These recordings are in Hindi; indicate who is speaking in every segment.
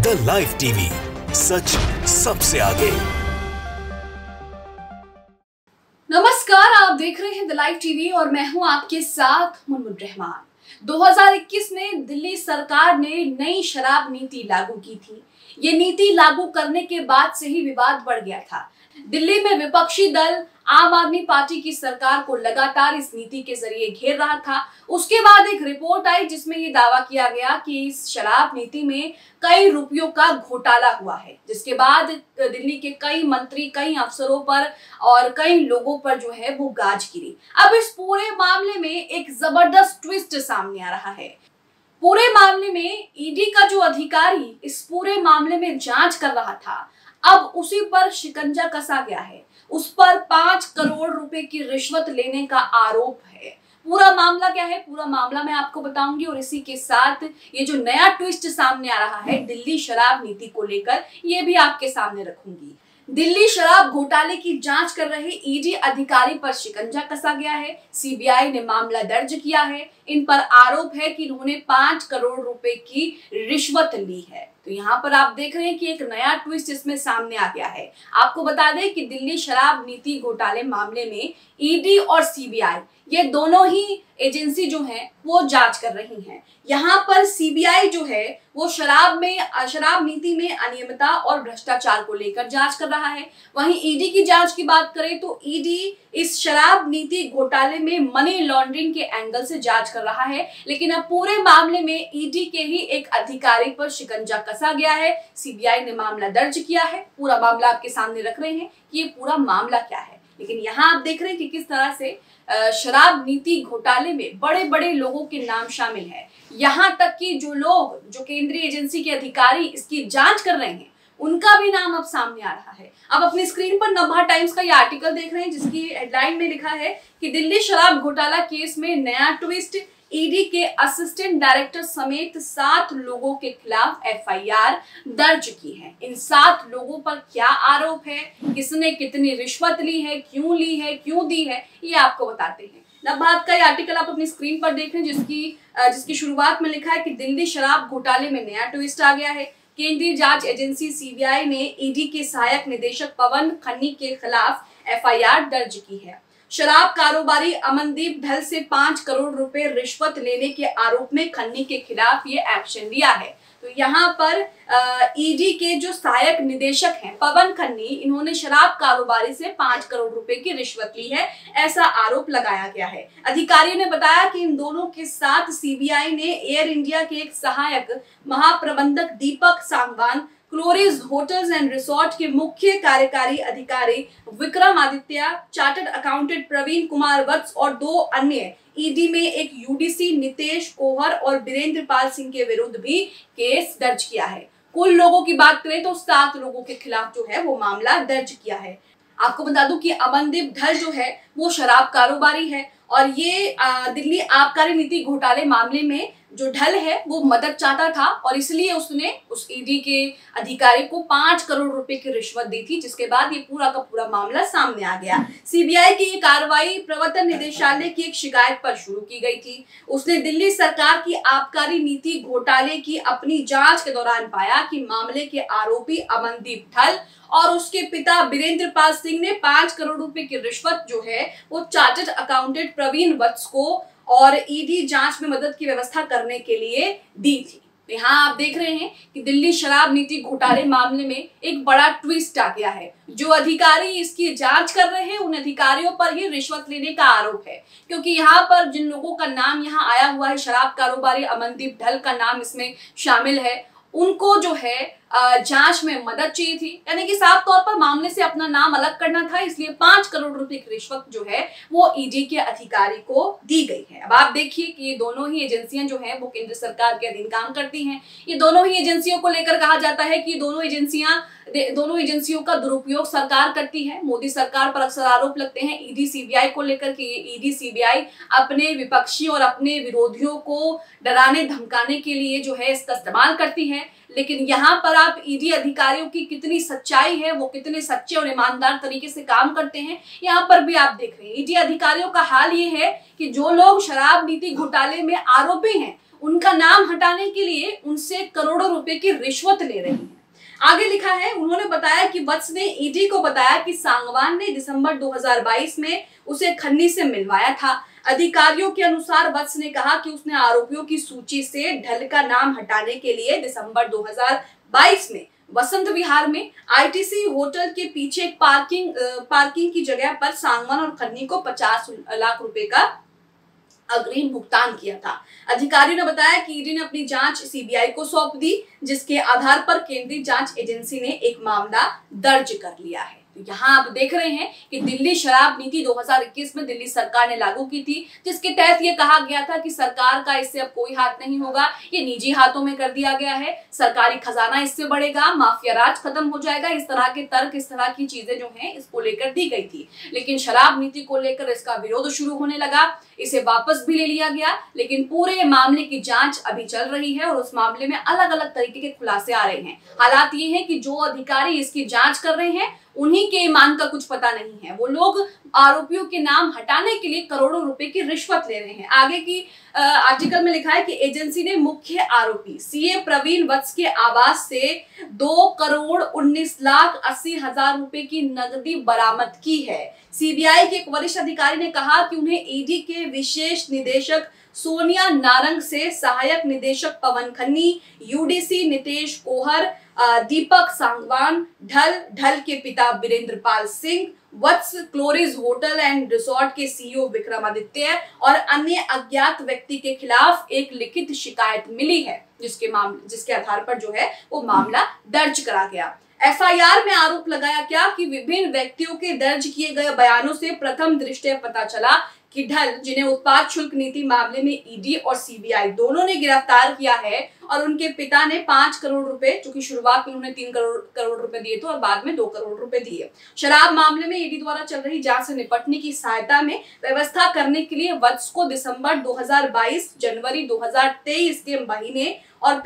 Speaker 1: द लाइव टीवी, सच सबसे आगे।
Speaker 2: नमस्कार, आप देख रहे हैं द लाइव टीवी और मैं हूं आपके साथ मुनमुन रहमान। 2021 में दिल्ली सरकार ने नई शराब नीति लागू की थी। ये नीति लागू करने के बाद से ही विवाद बढ़ गया था। दिल्ली में विपक्षी दल आम आदमी पार्टी की सरकार को लगातार इस नीति के जरिए घेर रहा था। उसके बाद एक रिपोर्ट आई जिसमें ये दावा किया गया कि इस शराब नीति में कई रुपयों का घोटाला हुआ है, जिसके बाद दिल्ली के कई मंत्री, कई अफसरों पर और कई लोगों पर जो है वो गाज गिरी। अब इस पूरे मामले में एक जबरदस्त ट्विस्ट सामने आ रहा है। पूरे मामले में ईडी का जो अधिकारी इस पूरे मामले में जांच कर रहा था, अब उसी पर शिकंजा कसा गया है। उस पर 5 करोड़ रुपए की रिश्वत लेने का आरोप है। पूरा मामला क्या है, पूरा मामला मैं आपको बताऊंगी और इसी के साथ ये जो नया ट्विस्ट सामने आ रहा है दिल्ली शराब नीति को लेकर, ये भी आपके सामने रखूंगी। दिल्ली शराब घोटाले की जांच कर रहे ईडी अधिकारी पर शिकंजा कसा गया है। सीबीआई ने मामला दर्ज किया है। इन पर आरोप है कि इन्होंने 5 करोड़ रुपए की रिश्वत ली है। तो यहाँ पर आप देख रहे हैं कि एक नया ट्विस्ट इसमें सामने आ गया है। आपको बता दें कि दिल्ली शराब नीति घोटाले मामले में ईडी और सीबीआई ये दोनों ही एजेंसी जो है वो जांच कर रही हैं। यहाँ पर सीबीआई जो है वो शराब नीति में अनियमितता और भ्रष्टाचार को लेकर जांच कर रहा है। वहीं ईडी की जांच की बात करें तो ईडी इस शराब नीति घोटाले में मनी लॉन्ड्रिंग के एंगल से जांच कर रहा है। लेकिन अब पूरे मामले में ईडी के ही एक अधिकारी पर शिकंजा कसा गया है। सीबीआई ने मामला दर्ज किया है। पूरा मामला आपके सामने रख रहे हैं कि ये पूरा मामला क्या है। लेकिन यहाँ आप देख रहे हैं कि किस तरह से शराब नीति घोटाले में बड़े बड़े लोगों के नाम शामिल है। यहाँ तक कि जो केंद्रीय एजेंसी के अधिकारी इसकी जांच कर रहे हैं, उनका भी नाम अब सामने आ रहा है। अब अपनी स्क्रीन पर नवभारत टाइम्स का ये आर्टिकल देख रहे हैं जिसकी हेडलाइन में लिखा है कि दिल्ली शराब घोटाला केस में नया ट्विस्ट, ईडी के असिस्टेंट डायरेक्टर समेत 7 लोगों के खिलाफ एफआईआर दर्ज की है। इन 7 लोगों पर क्या आरोप है, किसने कितनी रिश्वत ली है, क्यों दी है, ये आपको बताते हैं। नवभारत का ये आर्टिकल आप अपनी स्क्रीन पर देख रहे हैं जिसकी शुरुआत में लिखा है कि दिल्ली शराब घोटाले में नया ट्विस्ट आ गया है। केंद्रीय जांच एजेंसी सीबीआई ने ईडी के सहायक निदेशक पवन खन्नी के खिलाफ एफआईआर दर्ज की है। शराब कारोबारी अमनदीप ढल से 5 करोड़ रुपए रिश्वत लेने के आरोप में खन्नी के खिलाफ ये एक्शन लिया है। तो यहाँ पर ईडी के जो सहायक निदेशक हैं पवन खन्नी, इन्होंने शराब कारोबारी से 5 करोड़ रुपए की रिश्वत ली है, ऐसा आरोप लगाया गया है। अधिकारियों ने बताया कि इन दोनों के साथ सीबीआई ने एयर इंडिया के एक सहायक महाप्रबंधक दीपक सांगवान, क्लोरिस होटल्स एंड रिसोर्ट के मुख्य कार्यकारी अधिकारी विक्रम आदित्य, चार्टर्ड अकाउंटेंट प्रवीण कुमार वत्स और 2 अन्य ईडी में एक यूडीसी नितेश कोहर और बीरेंद्र पाल सिंह के विरुद्ध भी केस दर्ज किया है। कुल लोगों की बात करें तो 7 लोगों के खिलाफ जो है वो मामला दर्ज किया है। आपको बता दूं कि अमनदीप ढल जो है वो शराब कारोबारी है और ये दिल्ली आबकारी नीति घोटाले मामले में जो ढल है वो मदद चाहता था और इसलिए उसने उस ईडी के अधिकारी को 5 करोड़ रुपए की रिश्वत दी थी, जिसके बाद ये पूरा का पूरा मामला सामने आ गया। सीबीआई की ये कार्रवाई प्रवर्तन निदेशालय की एक शिकायत पर शुरू की गई थी। उसने दिल्ली सरकार की आबकारी नीति घोटाले की अपनी जांच के दौरान पाया कि मामले के आरोपी अमनदीप ढल और उसके पिता बीरेंद्र पाल सिंह ने 5 करोड़ रुपए की रिश्वत जो है वो चार्टर्ड अकाउंटेंट प्रवीण वत्स को और ईडी जांच में मदद की व्यवस्था करने के लिए दी थी। यहाँ आप देख रहे हैं कि दिल्ली शराब नीति घोटाले मामले में एक बड़ा ट्विस्ट आ गया है। जो अधिकारी इसकी जांच कर रहे हैं उन अधिकारियों पर ही रिश्वत लेने का आरोप है, क्योंकि यहाँ पर जिन लोगों का नाम यहाँ आया हुआ है, शराब कारोबारी अमनदीप ढल का नाम इसमें शामिल है, उनको जो है जांच में मदद चाहिए थी, यानी कि साफ तौर पर मामले से अपना नाम अलग करना था, इसलिए 5 करोड़ रुपए की रिश्वत जो है वो ईडी के अधिकारी को दी गई है। अब आप देखिए कि ये दोनों ही एजेंसियां जो हैं वो केंद्र सरकार के अधीन काम करती हैं। ये दोनों ही एजेंसियों को लेकर कहा जाता है कि दोनों एजेंसियों का दुरुपयोग सरकार करती है। मोदी सरकार पर अक्सर आरोप लगते हैं ईडी सीबीआई को लेकर कि ईडी सीबीआई अपने विपक्षी और अपने विरोधियों को डराने धमकाने के लिए जो है इसका इस्तेमाल करती है। लेकिन यहाँ पर आप ईडी अधिकारियों की कितनी सच्चाई है, वो कितने सच्चे और ईमानदार तरीके से काम करते हैं, यहाँ पर भी आप देख रहे हैं। ईडी अधिकारियों का हाल ये है कि जो लोग शराब नीति घोटाले में आरोपी हैं उनका नाम हटाने के लिए उनसे करोड़ों रुपए की रिश्वत ले रही हैं। आगे लिखा है, उन्होंने बताया कि वत्स ने ईडी को बताया कि सांगवान ने दिसंबर 2022 में उसे खन्नी से मिलवाया था। अधिकारियों के अनुसार वत्स ने कहा कि उसने आरोपियों की सूची से ढल का नाम हटाने के लिए दिसंबर 2022 में वसंत विहार में आईटीसी होटल के पीछे एक पार्किंग की जगह पर सांगवान और खन्नी को 50 लाख रुपए का अग्रिम भुगतान किया था। अधिकारियों ने बताया कि ईडी ने अपनी जांच सीबीआई को सौंप दी, जिसके आधार पर केंद्रीय जांच एजेंसी ने एक मामला दर्ज कर लिया है। तो यहाँ आप देख रहे हैं कि दिल्ली शराब नीति 2021 में दिल्ली सरकार ने लागू की थी, जिसके तहत ये कहा गया था कि सरकार का इससे अब कोई हाथ नहीं होगा, ये निजी हाथों में कर दिया गया है, सरकारी खजाना इससे बढ़ेगा, माफिया राज खत्म हो जाएगा। इस तरह के तर्क, इस तरह की चीजें जो हैं इसको लेकर दी गई थी। लेकिन शराब नीति को लेकर इसका विरोध शुरू होने लगा, इसे वापस भी ले लिया गया, लेकिन पूरे मामले की जांच अभी चल रही है और उस मामले में अलग अलग तरीके के खुलासे आ रहे हैं। हालात ये हैं कि जो अधिकारी इसकी जांच कर रहे हैं उन्हीं के ईमान का कुछ पता नहीं है। वो लोग आरोपियों के नाम हटाने के लिए करोड़ों रुपए की रिश्वत ले रहे हैं। आगे की आर्टिकल में लिखा है कि एजेंसी ने मुख्य आरोपी सीए प्रवीण वत्स के आवास से 2,19,80,000 रुपए की नकदी बरामद की है। सीबीआई के एक वरिष्ठ अधिकारी ने कहा कि उन्हें ईडी के विशेष निदेशक सोनिया नारंग से सहायक निदेशक पवन खन्नी, यूडीसी नितेश कोहर, दीपक सांगवान, ढल के पिता वीरेंद्र पाल सिंह, वत्स क्लोरिज होटल एंड रिसोर्ट के सीईओ विक्रमादित्य और अन्य अज्ञात व्यक्ति के खिलाफ एक लिखित शिकायत मिली है, जिसके आधार पर जो है वो मामला दर्ज करा गया। एफआईआर में आरोप लगाया क्या कि विभिन्न व्यक्तियों के दर्ज किए गए बयानों से प्रथम दृष्टया पता चला कि ढल, जिन्हें उत्पाद शुल्क नीति मामले में ईडी और सीबीआई दोनों ने गिरफ्तार किया है, और उनके पिता ने 5 करोड़ रुपए, चूंकि शुरुआत में उन्होंने 3 करोड़ रुपए दिए थे और बाद में 2 करोड़ रुपए दिए, शराब मामले में ईडी द्वारा चल रही जांच से निपटने की सहायता में व्यवस्था करने के लिए वत्स को दिसंबर 2022, जनवरी 2023 के महीने और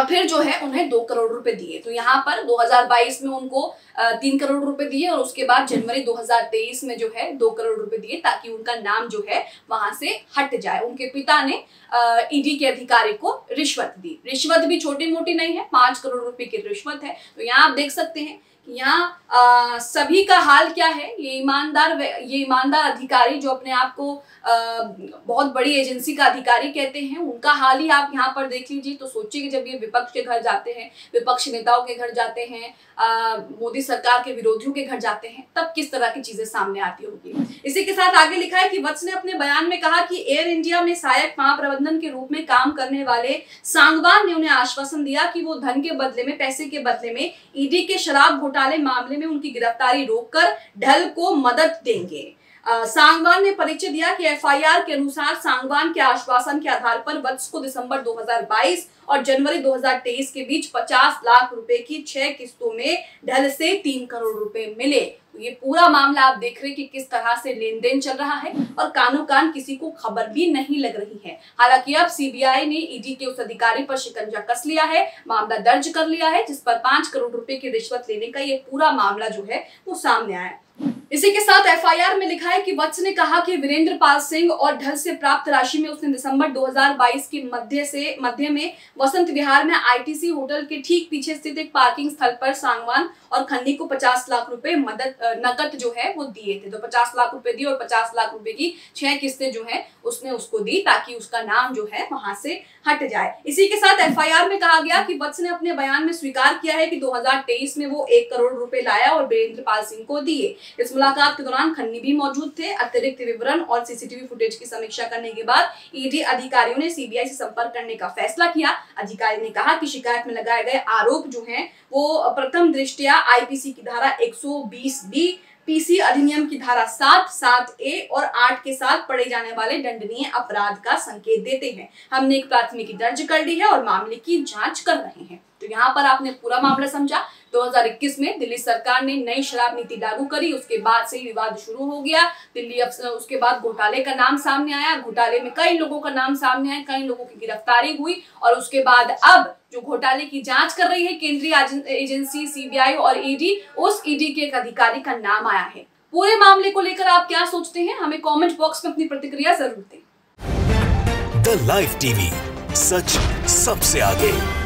Speaker 2: फिर जो है उन्हें 2 करोड़ रुपए दिए। तो यहाँ पर 2022 में उनको 3 करोड़ रुपए दिए और उसके बाद जनवरी 2023 में जो है 2 करोड़ रुपए दिए, ताकि उनका नाम जो है वहां से हट जाए। उनके पिता ने ईडी के अधिकारी को रिश्वत दी। रिश्वत भी छोटी मोटी नहीं है, 5 करोड़ रुपए की रिश्वत है। तो यहाँ आप देख सकते हैं यहाँ सभी का हाल क्या है। ये ईमानदार अधिकारी जो अपने आप को बहुत बड़ी एजेंसी का अधिकारी कहते हैं, उनका हाल ही आप यहाँ पर देख लीजिए। तो सोचिए कि जब ये विपक्ष के घर जाते हैं, विपक्षी नेताओं के घर जाते हैं, मोदी सरकार के विरोधियों के घर जाते हैं, तब किस तरह की चीजें सामने आती होगी। इसी के साथ आगे लिखा है कि वत्स ने अपने बयान में कहा कि एयर इंडिया में सहायक महाप्रबंधन के रूप में काम करने वाले सांगवान ने उन्हें आश्वासन दिया कि वो धन के बदले में, पैसे के बदले में ईडी के शराब घोटाले मामले में उनकी गिरफ्तारी रोककर ढल को मदद देंगे। सांगवान ने परिचय दिया कि एफआईआर के अनुसार सांगवान के आश्वासन के आधार पर वत्स को दिसंबर 2022 और जनवरी 2023 के बीच 50 लाख रुपए की 6 किस्तों में ढल से 3 करोड़ रुपए मिले। तो ये पूरा मामला आप देख रहे हैं कि किस तरह से लेन देन चल रहा है और कानो कान किसी को खबर भी नहीं लग रही है। हालांकि अब सीबीआई ने ईडी के उस अधिकारी पर शिकंजा कस लिया है, मामला दर्ज कर लिया है, जिस पर 5 करोड़ रुपए की रिश्वत लेने का ये पूरा मामला जो है वो सामने आया। इसी के साथ एफआईआर में लिखा है कि वत्स ने कहा कि वीरेंद्र पाल सिंह और ढल से प्राप्त राशि में उसने दिसंबर 2022 के मध्य में वसंत विहार में आईटीसी होटल के ठीक पीछे स्थित एक पार्किंग स्थल पर सांगवान और खन्नी को 50 लाख रुपए नकद जो है वो दिए थे। तो 50 लाख रुपए दिए और 50 लाख रुपए की 6 किस्तें जो है उसने उसको दी, ताकि उसका नाम जो है वहां से हट जाए। इसी के साथ एफआईआर में कहा गया कि वत्स ने अपने बयान में स्वीकार किया है कि 2023 में वो 1 करोड़ रुपए लाया और वीरेंद्र पाल सिंह को दिए। इस मुलाकात के दौरान खन्नी भी मौजूद थे। अतिरिक्त विवरण और सीसीटीवी फुटेज की समीक्षा करने के बाद ईडी अधिकारियों ने सीबीआई से संपर्क करने का फैसला किया। अधिकारी ने कहा कि शिकायत में लगाए गए आरोप जो हैं वो प्रथम दृष्टया आईपीसी की धारा 120B, पीसी अधिनियम की धारा 7, 7A और 8 के साथ पढ़े जाने वाले दंडनीय अपराध का संकेत देते हैं। हमने एक प्राथमिकी दर्ज कर ली है और मामले की जांच कर रहे हैं। तो यहाँ पर आपने पूरा मामला समझा। 2021 में दिल्ली सरकार ने नई शराब नीति लागू करी, उसके बाद से विवाद शुरू हो गया। दिल्ली उसके बाद घोटाले का नाम सामने आया, घोटाले में कई लोगों का नाम सामने आया, कई लोगों की गिरफ्तारी हुई और उसके बाद अब जो घोटाले की जांच कर रही है केंद्रीय एजेंसी सीबीआई और ईडी, उस ईडी के एक अधिकारी का नाम आया है। पूरे मामले को लेकर आप क्या सोचते हैं, हमें कमेंट बॉक्स में अपनी प्रतिक्रिया जरूर दें।
Speaker 1: द लाइव टीवी, सच सबसे आगे।